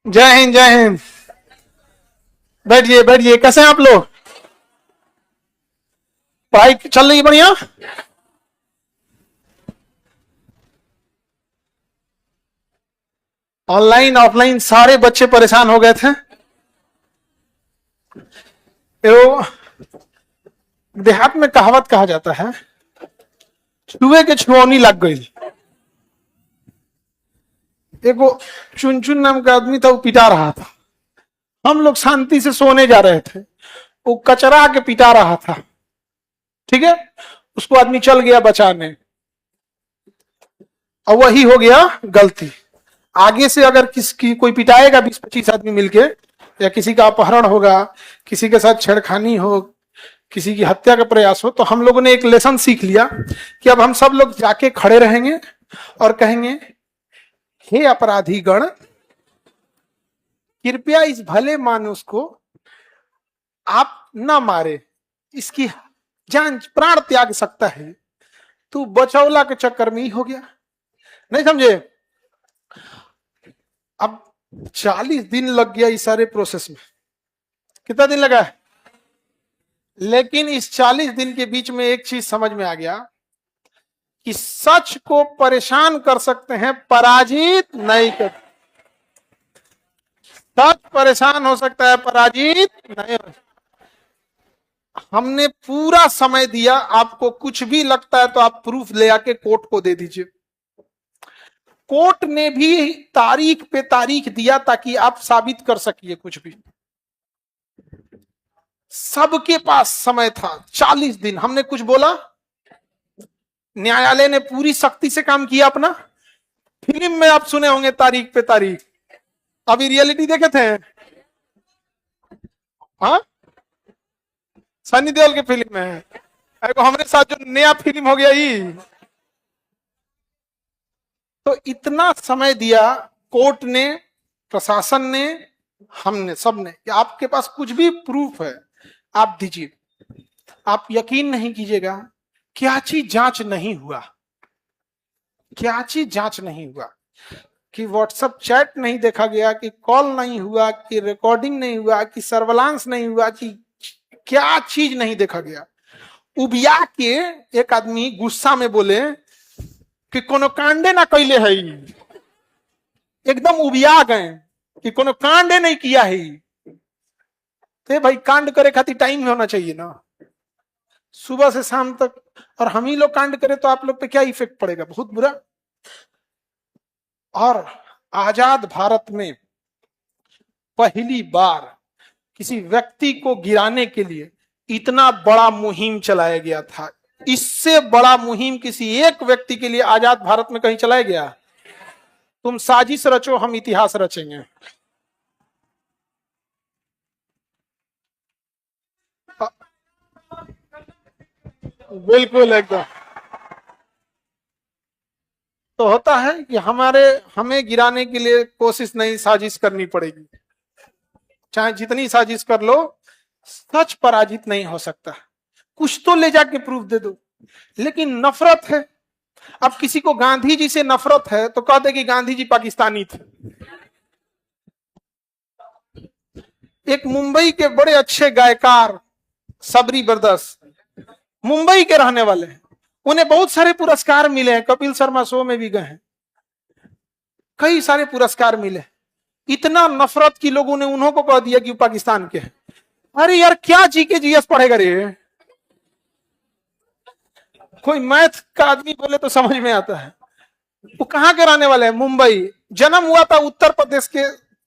जय हिंद जय हिंद। बैठिए बैठिए। कैसे हैं आप लोग? पढ़ाई चल रही है बढ़िया? ऑनलाइन ऑफलाइन सारे बच्चे परेशान हो गए थे। तो देहात में कहावत कहा जाता है, चूहे के छुऔनी लग गई। एक वो चुन चुन नाम का आदमी था, वो पिटा रहा था। हम लोग शांति से सोने जा रहे थे, वो कचरा के पिटा रहा था। ठीक है, उसको आदमी चल गया बचाने, और वही हो गया गलती। आगे से अगर किसकी कोई पिटाएगा 20-25 आदमी मिलके, या किसी का अपहरण होगा, किसी के साथ छेड़खानी हो, किसी की हत्या का प्रयास हो, तो हम लोगों ने एक लेसन सीख लिया कि अब हम सब लोग जाके खड़े रहेंगे और कहेंगे, हे अपराधी गण, कृपया इस भले मानुष को आप न मारे, इसकी जान प्राण त्याग सकता है। तू बचौला के चक्कर में ही हो गया। नहीं समझे? अब 40 दिन लग गया इस सारे प्रोसेस में। कितना दिन लगा है? लेकिन इस 40 दिन के बीच में एक चीज समझ में आ गया कि सच को परेशान कर सकते हैं, पराजित नहीं कर। सच परेशान हो सकता है, पराजित नहीं हो। हमने पूरा समय दिया, आपको कुछ भी लगता है तो आप प्रूफ ले आके कोर्ट को दे दीजिए। कोर्ट ने भी तारीख पे तारीख दिया ताकि आप साबित कर सकिए कुछ भी। सबके पास समय था, 40 दिन। हमने कुछ बोला? न्यायालय ने पूरी सख्ती से काम किया अपना। फिल्म में आप सुने होंगे तारीख पे तारीख, अभी रियलिटी देखे थे? हाँ, सनी देओल के फिल्म में है, हमारे साथ जो नया फिल्म हो गया ही। तो इतना समय दिया कोर्ट ने, प्रशासन ने, हमने, सबने, कि आपके पास कुछ भी प्रूफ है आप दीजिए। आप यकीन नहीं कीजिएगा, क्या चीज जांच नहीं हुआ, क्या चीज जांच नहीं हुआ। कि व्हाट्सएप चैट नहीं देखा गया, कि कॉल नहीं हुआ, कि रिकॉर्डिंग नहीं हुआ, कि सर्वेलांस नहीं हुआ, कि क्या चीज नहीं देखा गया। उबिया के एक आदमी गुस्सा में बोले कि कोनो कांडे ना कैले है, एकदम उबिया गए कि कोनो कांडे नहीं किया है। तो भाई, कांड करे खातिर टाइम होना चाहिए ना, सुबह से शाम तक। और हम ही लोग कांड करें तो आप लोग पे क्या इफेक्ट पड़ेगा? बहुत बुरा। और आजाद भारत में पहली बार किसी व्यक्ति को गिराने के लिए इतना बड़ा मुहिम चलाया गया था। इससे बड़ा मुहिम किसी एक व्यक्ति के लिए आजाद भारत में कहीं चलाया गया? तुम साजिश रचो, हम इतिहास रचेंगे। बिल्कुल एकदम। तो होता है कि हमें गिराने के लिए कोशिश नहीं, साजिश करनी पड़ेगी। चाहे जितनी साजिश कर लो, सच पराजित नहीं हो सकता। कुछ तो ले जाके प्रूफ दे दो। लेकिन नफरत है। अब किसी को गांधी जी से नफरत है तो कहते कि गांधी जी पाकिस्तानी थे। एक मुंबई के बड़े अच्छे गायकार सबरी ब्रदर्स, मुंबई के रहने वाले हैं, उन्हें बहुत सारे पुरस्कार मिले हैं, कपिल शर्मा शो में भी गए हैं, कई सारे पुरस्कार मिले। इतना नफरत की लोगों ने उन्हों को कह दिया कि पाकिस्तान के हैं। अरे यार, क्या जी के जीएस पढ़ेगा रे? कोई मैथ का आदमी बोले तो समझ में आता है। वो कहां के रहने वाले हैं? मुंबई। जन्म हुआ था उत्तर प्रदेश के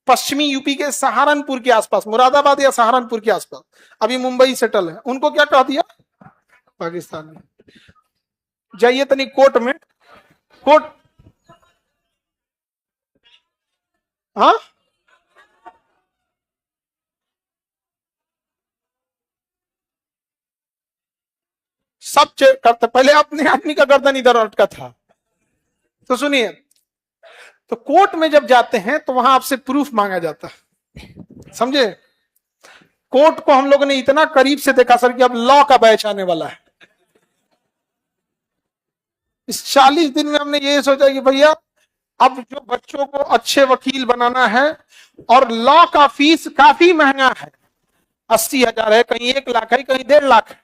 पश्चिमी यूपी के सहारनपुर के आसपास, मुरादाबाद या सहारनपुर के आसपास। अभी मुंबई सेटल है। उनको क्या कह दिया? पाकिस्तान में। जाइए तनी कोर्ट में, कोर्ट। हाँ, सब चेक करते। पहले अपने आदमी का गर्दन इधर अटका था। तो सुनिए, तो कोर्ट में जब जाते हैं तो वहां आपसे प्रूफ मांगा जाता है, समझे? कोर्ट को हम लोगों ने इतना करीब से देखा सर कि अब लॉ का बैच आने वाला है। इस 40 दिन में हमने ये सोचा कि भैया अब जो बच्चों को अच्छे वकील बनाना है, और लॉ का फीस काफी महंगा है, 80,000 है, कहीं 1 लाख है, कहीं 1.5 लाख है,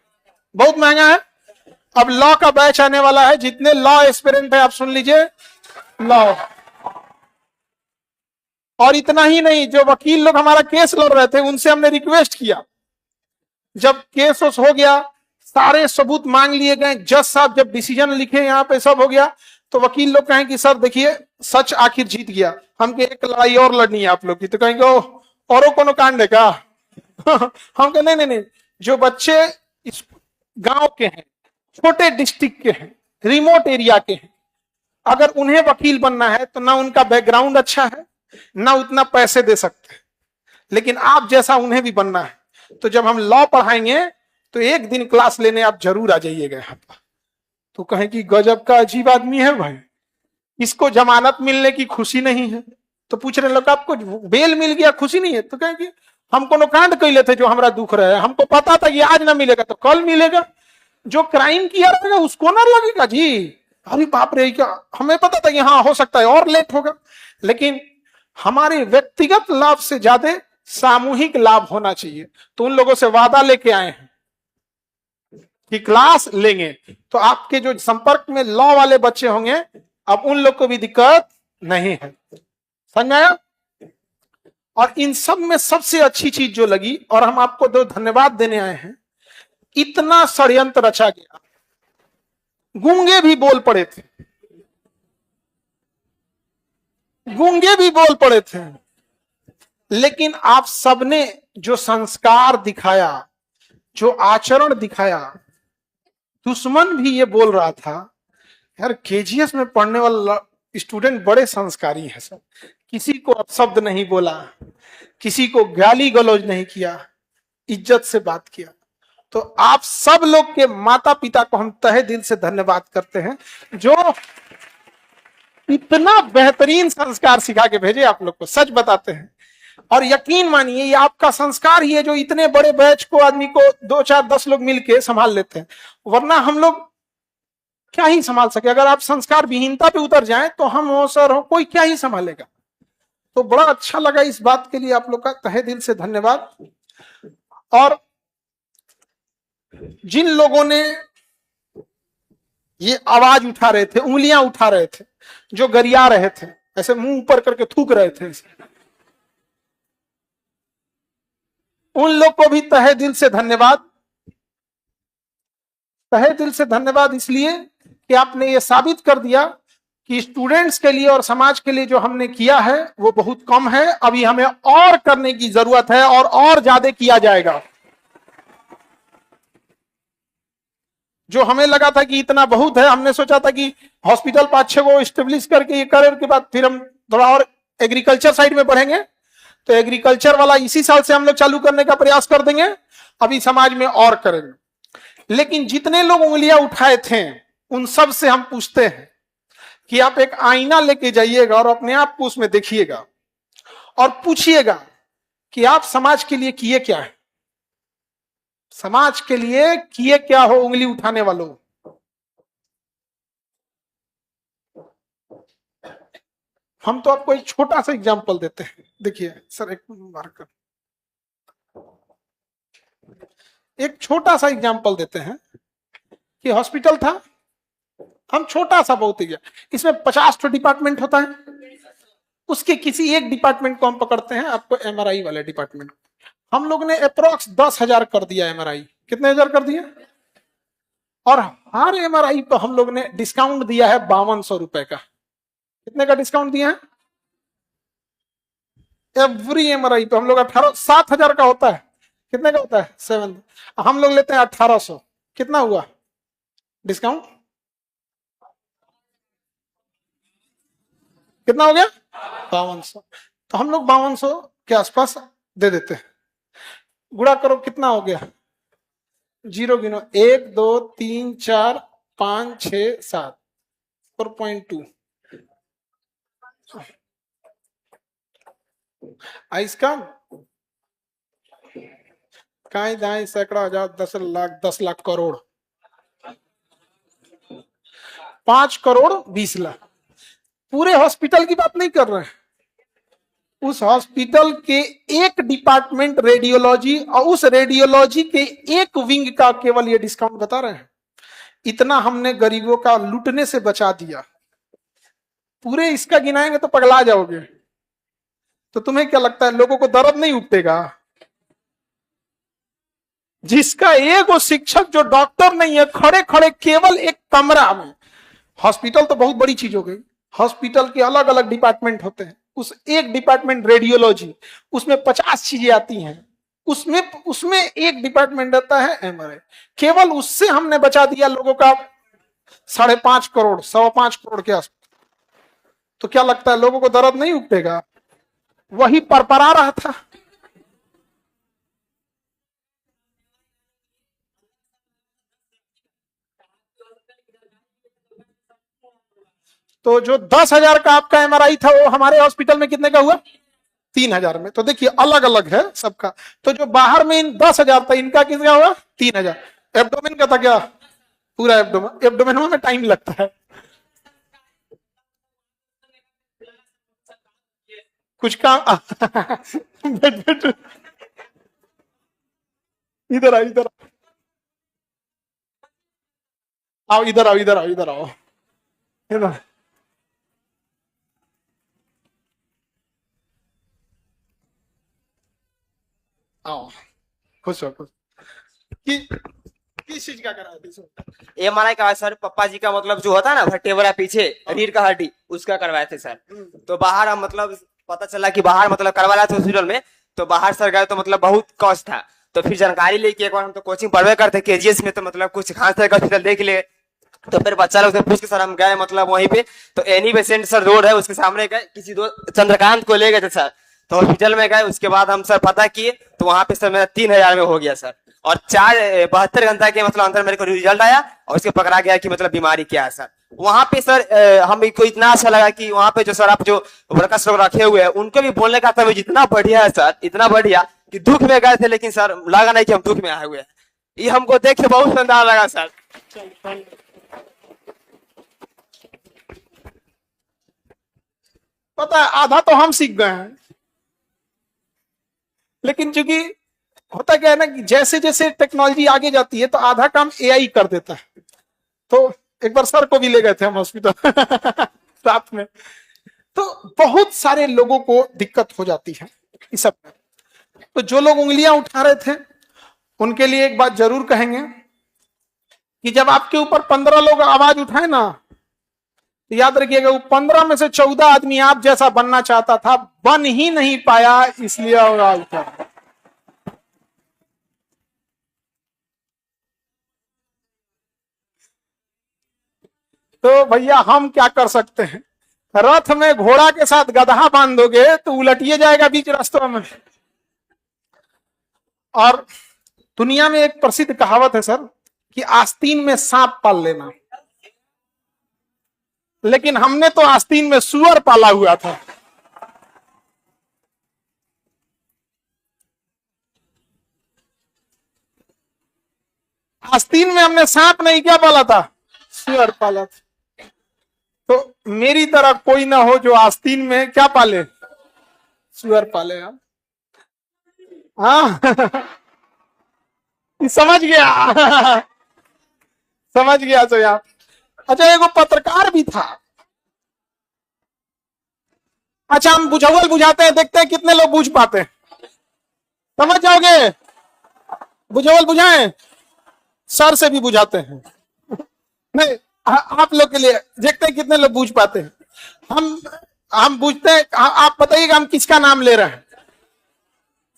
बहुत महंगा है। अब लॉ का बैच आने वाला है, जितने लॉ एस्पिरेंट है आप सुन लीजिए, लॉ। और इतना ही नहीं, जो वकील लोग हमारा केस लड़ रहे थे उनसे हमने रिक्वेस्ट किया, जब केस हो गया, सारे सबूत मांग लिए गए, जज साहब जब डिसीजन लिखे यहाँ पे सब हो गया, तो वकील लोग कहें कि सर देखिए सच आखिर जीत गया, हम एक लड़ाई और लड़नी है आप लोग की, तो कहेंगे औरों कोनो कांड है का हम कहें नहीं नहीं नहीं, जो बच्चे इस गांव के हैं, छोटे डिस्ट्रिक्ट के हैं, रिमोट एरिया के हैं, अगर उन्हें वकील बनना है तो ना उनका बैकग्राउंड अच्छा है, ना उतना पैसे दे सकते, लेकिन आप जैसा उन्हें भी बनना है, तो जब हम लॉ पढ़ाएंगे तो एक दिन क्लास लेने आप जरूर आ जाइएगा यहाँ पर। तो कहें कि गजब का अजीब आदमी है भाई, इसको जमानत मिलने की खुशी नहीं है, तो पूछ रहे लोग आपको बेल मिल गया खुशी नहीं है, तो कहें कि हम कोनो कांड कैले थे जो हमारा दुख रहा है, हमको पता था कि आज ना मिलेगा तो कल मिलेगा, जो क्राइम किया रहेगा उसको ना लगेगा जी, अरे बाप रे, क्या हमें पता था कि हाँ हो सकता है और लेट होगा, लेकिन हमारे व्यक्तिगत लाभ से ज्यादा सामूहिक लाभ होना चाहिए। तो उन लोगों से वादा लेके आए हैं कि क्लास लेंगे, तो आपके जो संपर्क में लॉ वाले बच्चे होंगे, अब उन लोग को भी दिक्कत नहीं है, समझाया। और इन सब में सबसे अच्छी चीज जो लगी, और हम आपको दो धन्यवाद देने आए हैं, इतना षड्यंत्र रचा गया, गूंगे भी बोल पड़े थे, गूंगे भी बोल पड़े थे, लेकिन आप सबने जो संस्कार दिखाया, जो आचरण दिखाया, दुश्मन भी ये बोल रहा था यार केजीएस में पढ़ने वाला स्टूडेंट बड़े संस्कारी है सब, किसी को अपशब्द नहीं बोला, किसी को गाली गलौज नहीं किया, इज्जत से बात किया। तो आप सब लोग के माता पिता को हम तहे दिल से धन्यवाद करते हैं, जो इतना बेहतरीन संस्कार सिखा के भेजे आप लोग को, सच बताते हैं। और यकीन मानिए ये आपका संस्कार ही है जो इतने बड़े बैच को, आदमी को 2 4 10 लोग मिलके संभाल लेते हैं, वरना हम लोग क्या ही संभाल सके। अगर आप संस्कार विहीनता पे उतर जाएं तो हम हो सर हो, कोई क्या ही संभालेगा। तो बड़ा अच्छा लगा, इस बात के लिए आप लोग का तहे दिल से धन्यवाद। और जिन लोगों ने ये आवाज उठा रहे थे, उंगलियां उठा रहे थे, जो गरिया रहे थे, ऐसे मुंह ऊपर करके थूक रहे थे, उन लोग को भी तहे दिल से धन्यवाद। तहे दिल से धन्यवाद इसलिए कि आपने ये साबित कर दिया कि स्टूडेंट्स के लिए और समाज के लिए जो हमने किया है वो बहुत कम है, अभी हमें और करने की जरूरत है, और ज्यादा किया जाएगा। जो हमें लगा था कि इतना बहुत है, हमने सोचा था कि हॉस्पिटल 5-6 को स्टेब्लिश करके ये करें के बाद फिर हम थोड़ा और एग्रीकल्चर साइड में बढ़ेंगे, तो एग्रीकल्चर वाला इसी साल से हम लोग चालू करने का प्रयास कर देंगे, अभी समाज में और करेंगे। लेकिन जितने लोग उंगलियां उठाए थे उन सब से हम पूछते हैं कि आप एक आईना लेके जाइएगा और अपने आप को उसमें देखिएगा और पूछिएगा कि आप समाज के लिए किए क्या है, समाज के लिए किए क्या हो उंगली उठाने वालों। हम तो आपको एक छोटा सा एग्जांपल देते हैं, देखिए सर एक मार्कर, एक छोटा सा एग्जांपल देते हैं कि हॉस्पिटल था, हम छोटा सा बहुत ही, इसमें 50 डिपार्टमेंट होता है, उसके किसी एक डिपार्टमेंट को हम पकड़ते हैं, आपको एमआरआई वाले डिपार्टमेंट, हम लोग ने अप्रोक्स 10,000 कर दिया एमआरआई, कितने हजार कर दिया, और हर एमआरआई पर हम लोग ने डिस्काउंट दिया है 5200 रुपए का। कितने का डिस्काउंट दिया है? एवरी एमआरआई पे हम लोग 7,000 का होता है, कितने का होता है 7, हम लोग लेते हैं 1800, कितना हुआ डिस्काउंट, कितना हो गया 5200, तो हम लोग 5200 के आसपास दे देते हैं। गुणा करो कितना हो गया, जीरो गिनो, 1 2 3 4 5 6 7, 4.2, इसका काई दाई सैकड़ा हजार 10 लाख 10 लाख करोड़, 5 करोड़ 20 लाख, पूरे हॉस्पिटल की बात नहीं कर रहे हैं, उस हॉस्पिटल के एक डिपार्टमेंट रेडियोलॉजी और उस रेडियोलॉजी के एक विंग का केवल ये डिस्काउंट बता रहे हैं। इतना हमने गरीबों का लूटने से बचा दिया। पूरे इसका गिनाएंगे तो पगला जाओगे। तो तुम्हें क्या लगता है लोगों को दर्द नहीं उठेगा? जिसका एक वो शिक्षक जो डॉक्टर नहीं है, खड़े खड़े केवल एक कमरा में, हॉस्पिटल तो बहुत बड़ी चीज हो गई, हॉस्पिटल के अलग अलग डिपार्टमेंट होते हैं, उस एक डिपार्टमेंट रेडियोलॉजी, उसमें 50 चीजें आती हैं, उसमें उसमें एक डिपार्टमेंट रहता है एमआरआई। केवल उससे हमने बचा दिया लोगों का 5.5 करोड़ 5.25 करोड़ के आसपास। तो क्या लगता है लोगों को दर्द नहीं उठेगा? वही परपरा रहा था। तो जो 10,000 का आपका एमआरआई था वो हमारे हॉस्पिटल में कितने का हुआ? 3,000 में। तो देखिए अलग अलग है सबका। तो जो बाहर में इन 10,000 था, इनका कितना हुआ? 3,000। एब्डोमेन का था क्या? पूरा एब्डोमेन। एब्डोमेन में टाइम लगता है कुछ काम। बैठ बैठ, इधर आओ, इधर आओ, इधर आओ, इधर आओ, इधर आओ, इधर आओ। खुश हो, खुश कि किस चीज का करा थे? एमआरआई करवाया सर, पप्पा जी का मतलब जो होता है ना वर्टेब्रा पीछे रीढ़ का हड्डी, उसका करवाए थे सर। तो बाहर हम मतलब पता चला कि बाहर मतलब करवा रहा था हॉस्पिटल में, तो बाहर सर गए तो मतलब बहुत कॉस्ट था। तो फिर जानकारी लेके एक बार हम तो कोचिंग पढ़वे करते केजीएस में, तो मतलब कुछ खास तरह का हॉस्पिटल देख ले। तो फिर बच्चा लोग से पूछ के सर हम गए मतलब वहीं पे, तो एनी बेसेंट सर रोड है उसके सामने गए, किसी दो चंद्रकांत को ले गए थे सर। तो हॉस्पिटल में गए, उसके बाद हम सर पता किए तो वहां पे सर मेरा 3,000 में हो गया सर। और 72 घंटा के मतलब अंदर मेरे को रिजल्ट आया और उसके पकड़ा गया कि मतलब बीमारी क्या है सर। वहां पे सर हमें को इतना अच्छा लगा कि वहां पे जो सर आप जो वर्कर्स लोग रखे हुए हैं उनको भी बोलने का तमीज इतना बढ़िया है सर, इतना बढ़िया कि दुख में गए थे लेकिन सर लगा नहीं कि हम दुख में आए हुए हैं। ये हमको देख के बहुत शानदार लगा सर। पता है आधा तो हम सीख गए हैं, लेकिन चूंकि होता क्या है ना कि जैसे जैसे टेक्नोलॉजी आगे जाती है तो आधा काम एआई कर देता है। तो एक बार सर को भी ले गए थे हम हॉस्पिटल साथ में। तो बहुत सारे लोगों को दिक्कत हो जाती है इस सब में। तो जो लोग उंगलियां उठा रहे थे उनके लिए एक बात जरूर कहेंगे कि जब आपके ऊपर 15 लोग आवाज उठाए ना, तो याद रखिएगा वो 15 में से 14 आदमी आप जैसा बनना चाहता था, बन ही नहीं पाया, इसलिए आवाज उठा। तो भैया हम क्या कर सकते हैं? रथ में घोड़ा के साथ गधा बांध दोगे तो उलटिए जाएगा बीच रास्तों में। और दुनिया में एक प्रसिद्ध कहावत है सर कि आस्तीन में सांप पाल लेना, लेकिन हमने तो आस्तीन में सुअर पाला हुआ था। आस्तीन में हमने सांप नहीं क्या पाला था, सुअर पाला था। तो मेरी तरह कोई ना हो जो आस्तीन में क्या पाले, सुअर पाले। हाँ समझ गया समझ गया तो यार। अच्छा एगो पत्रकार भी था। अच्छा हम बुझावल बुझाते हैं, देखते हैं कितने लोग बुझ पाते हैं। समझ जाओगे? बुझावल बुझाएं, सर से भी बुझाते हैं। नहीं आप लोग के लिए देखते हैं कितने लोग बूझ पाते हैं। हम बूझते हैं। आप बताइएगा हम किसका नाम ले रहे हैं?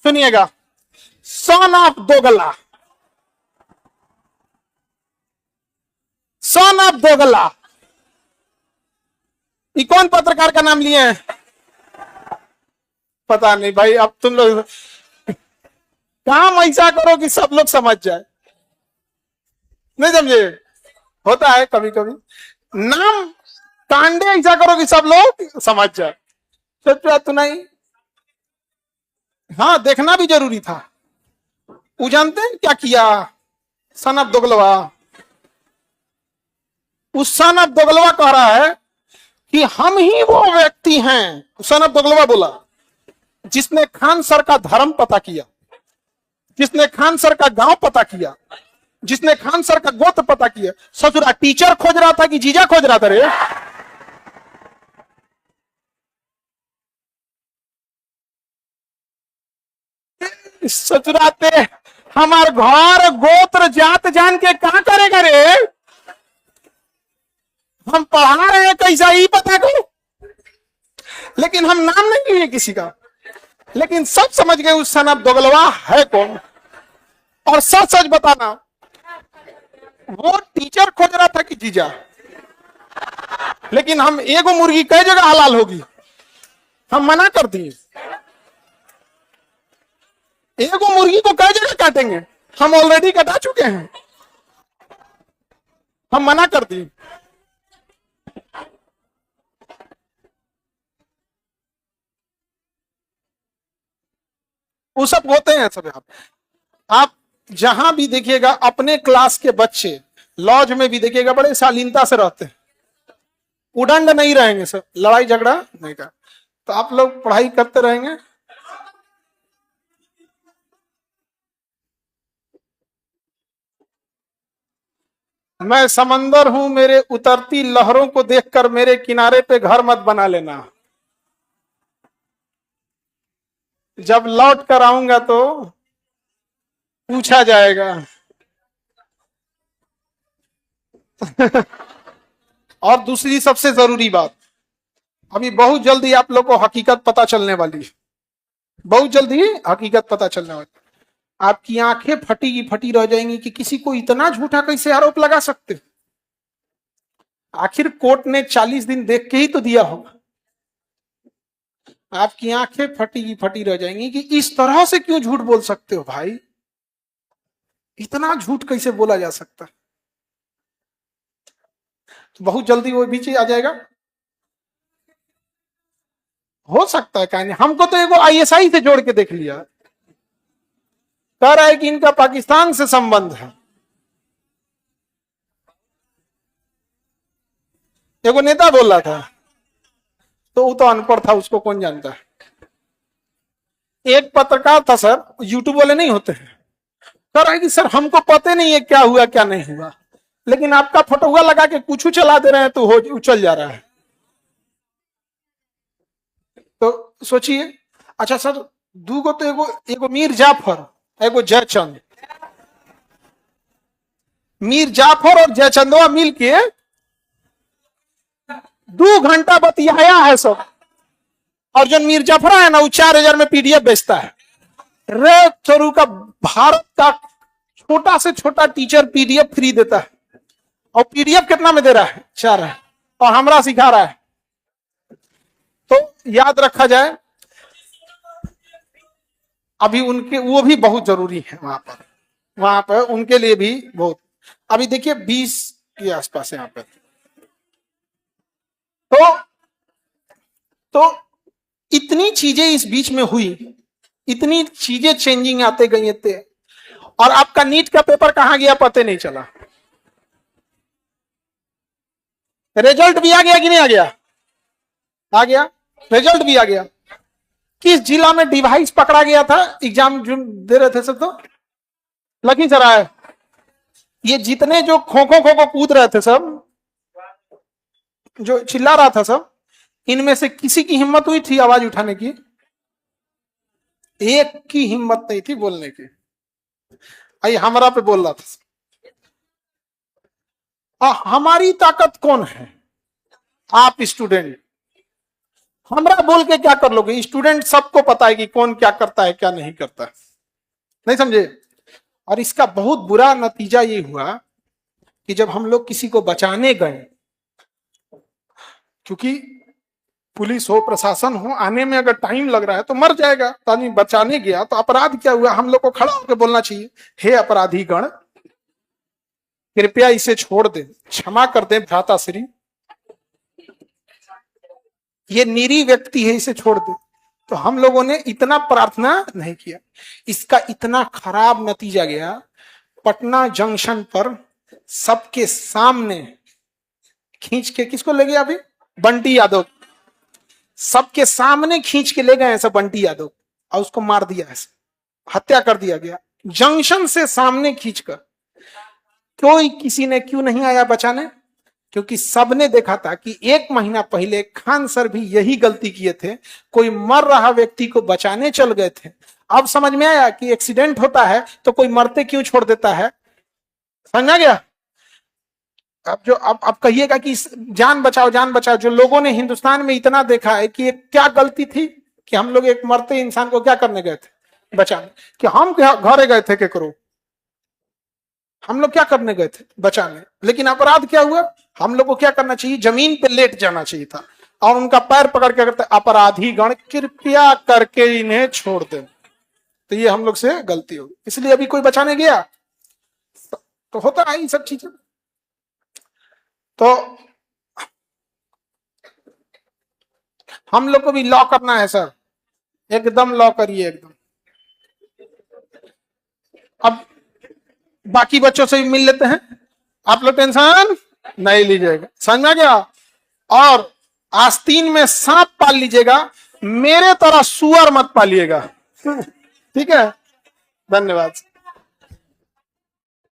सुनिएगा, सन ऑफ दोगला, सन ऑफ दोगला। ये कौन पत्रकार का नाम लिए हैं? पता नहीं भाई। अब तुम लोग काम ऐसा करो कि सब लोग समझ जाए, नहीं समझे? होता है कभी कभी। नाम कांडे ऐसा करो कि सब लोग समझ जाए। सच तो नहीं। हाँ देखना भी जरूरी था। वो जानते हैं क्या किया सन ऑफ दोगलवा? उस सन ऑफ दोगलवा कह रहा है कि हम ही वो व्यक्ति हैं, सनत दोगलवा बोला, जिसने खान सर का धर्म पता किया, जिसने खान सर का गांव पता किया, जिसने खान सर का गोत्र पता किया। ससुरा टीचर खोज रहा था कि जीजा खोज रहा था रे? सचुराते हमार घर गोत्र जात जान के कहां करेगा रे? हम पढ़ा रहे हैं कैसा ही पता करो, लेकिन हम नाम नहीं लिए किसी का, लेकिन सब समझ गए उस सनत दोगलवा है कौन। और सच सच बताना, वो टीचर खोज रहा था कि जीजा, लेकिन हम एगो मुर्गी कई जगह हलाल होगी, हम मना कर दिए। एगो मुर्गी को कई जगह काटेंगे, हम ऑलरेडी कटा चुके हैं, हम मना कर दिए। वो सब होते हैं सब। आप जहां भी देखिएगा, अपने क्लास के बच्चे लॉज में भी देखिएगा बड़े शालीनता से रहते हैं, उदंड नहीं रहेंगे सर, लड़ाई झगड़ा नहीं का। तो आप लोग पढ़ाई करते रहेंगे। मैं समंदर हूं, मेरे उतरती लहरों को देखकर मेरे किनारे पे घर मत बना लेना। जब लौट कर आऊंगा तो पूछा जाएगा। और दूसरी सबसे जरूरी बात, अभी बहुत जल्दी आप लोग को हकीकत पता चलने वाली है, बहुत जल्दी हकीकत पता चलने वाली। आपकी आंखें फटी की फटी रह जाएंगी कि किसी को इतना झूठा कैसे आरोप लगा सकते हो। आखिर कोर्ट ने 40 दिन देख के ही तो दिया होगा। आपकी आंखें फटी की फटी रह जाएंगी कि इस तरह से क्यों झूठ बोल सकते हो भाई, इतना झूठ कैसे बोला जा सकता है। तो बहुत जल्दी वो भी चीज आ जाएगा, हो सकता है। कहीं हमको तो एगो आईएसआई से जोड़ के देख लिया, कह रहा है कि इनका पाकिस्तान से संबंध है। एगो नेता बोल रहा था, तो वो तो अनपढ़ था, उसको कौन जानता है। एक पत्रकार था सर, यूट्यूब वाले नहीं होते हैं, कह रहा है कि सर हमको पता नहीं है क्या हुआ क्या नहीं हुआ, लेकिन आपका फोटोआ लगा के कुछ चला दे रहे हैं तो हो उछल जा रहा है। तो सोचिए, अच्छा सर दूगो तो एगो मीर जाफर, एगो जयचंद। मीर जाफर और जयचंदवा मिल के 2 घंटा बतियाया है सब, और जो मीर जाफरा है ना, वो 4000 में पीडीएफ बेचता है। रे चोरू का भारत का छोटा से छोटा टीचर पीडीएफ फ्री देता है, और पीडीएफ कितना में दे रहा है? 4 है, और हमरा सिखा रहा है। तो याद रखा जाए, अभी उनके वो भी बहुत जरूरी है वहां पर उनके लिए भी बहुत। अभी देखिए 20 के आसपास यहाँ पे तो इतनी चीजें इस बीच में हुई, इतनी चीजें चेंजिंग आते गई थे, और आपका नीट का पेपर कहां गया पता नहीं चला। रिजल्ट भी आ गया कि नहीं आ गया? आ गया, रिजल्ट भी आ गया। किस जिला में डिवाइस पकड़ा गया था? एग्जाम जो दे रहे थे सब, तो लखीसराय। ये जितने जो खो खो कूद रहे थे सब, जो चिल्ला रहा था सब, इनमें से किसी की हिम्मत हुई थी आवाज उठाने की? एक की हिम्मत नहीं थी बोलने की। आई हमरा पे बोल रहा था। हमारी ताकत कौन है? आप स्टूडेंट। हमरा बोल के क्या कर लोगे? स्टूडेंट सबको पता है कि कौन क्या करता है क्या नहीं करता है, नहीं समझे? और इसका बहुत बुरा नतीजा ये हुआ कि जब हम लोग किसी को बचाने गए, क्योंकि पुलिस हो प्रशासन हो, आने में अगर टाइम लग रहा है तो मर जाएगा, तो आदमी बचाने गया तो अपराध क्या हुआ? हम लोग को खड़ा होकर बोलना चाहिए, हे अपराधी गण, कृपया इसे छोड़ दे, क्षमा कर दे भ्राताश्री, ये निरी व्यक्ति है, इसे छोड़ दे। तो हम लोगों ने इतना प्रार्थना नहीं किया। इसका इतना खराब नतीजा गया, पटना जंक्शन पर सबके सामने खींच के किसको ले गया? अभी बंटी यादव सबके सामने खींच के ले गए ऐसा बंटी यादव और उसको मार दिया, ऐसे हत्या कर दिया गया जंक्शन से सामने खींचकर। कोई किसी ने क्यों नहीं आया बचाने? क्योंकि सबने देखा था कि 1 महीना पहले खान सर भी यही गलती किए थे, कोई मर रहा व्यक्ति को बचाने चल गए थे। अब समझ में आया कि एक्सीडेंट होता है तो कोई मरते क्यों छोड़ देता है। समझ आ गया? अब जो अब कहिएगा कि जान बचाओ जान बचाओ, जो लोगों ने हिंदुस्तान में इतना देखा है कि एक क्या गलती थी कि हम लोग एक मरते इंसान को क्या करने गए थे? बचाने। कि हम घरे गए थे केकरो, हम लोग क्या करने गए थे? बचाने। लेकिन अपराध क्या हुआ? हम लोग को क्या करना चाहिए? जमीन पे लेट जाना चाहिए था और उनका पैर पकड़ के कहते अपराधी गण कृपया करके इन्हें छोड़ दे। तो ये हम लोग से गलती होगी, इसलिए अभी कोई बचाने गया तो होता है ये सब चीजें। तो हम लोग को भी लॉ करना है सर, एकदम लॉ करिए एकदम। अब बाकी बच्चों से भी मिल लेते हैं, आप लोग टेंशन नहीं लीजिएगा, समझ में आ गया? और आस्तीन में सांप पाल लीजिएगा, मेरे तरह सुअर मत पालिएगा। ठीक है, धन्यवाद।